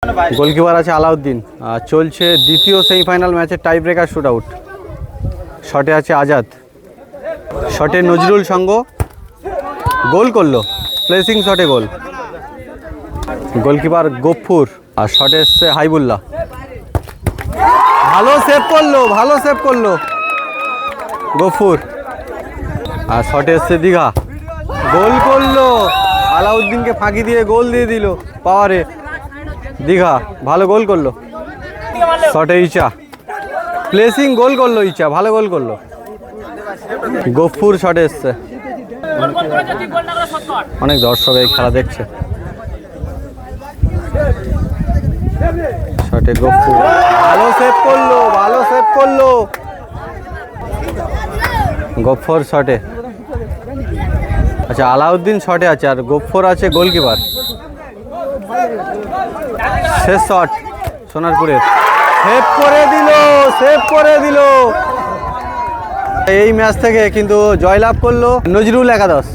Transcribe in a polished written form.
Goalkeeper আছে আলাউদ্দিন। চলছে দ্বিতীয় সেমিফাইনাল ম্যাচের টাই ব্রেকার শুট আউট। শটে আছে আজাদ, শটে নজরুল সঙ্গ, গোল করলো, প্লেসিং শটে গোল। গোলকিপার গফুর আর শটে এসছে হাইবুল্লাহ, ভালো সেভ করলো, ভালো সেভ করলো গফুর। আর শটে এসছে দীঘা, গোল করলো, আলাউদ্দিনকে ফাঁকি দিয়ে গোল দিয়ে দিল পাওয়ারে। দীঘা ভালো গোল করলো। শটে ইচা, প্লেসিং গোল করলো ইচা, ভালো গোল করলো। গফুর শটে এসছে। অনেক দর্শক এই খেলা দেখছে। শটে গফুর, ভালো সেভ করলো, ভালো সেভ করলো গফুর শটে। আচ্ছা আলাউদ্দিন শটে আছে আর গফুর আছে গোলকিপার। শেষ শট সোনারপুরের, সেভ করে দিল, সেভ করে দিল। এই ম্যাচ থেকে কিন্তু জয়লাভ করলো নজরুল একাদশ।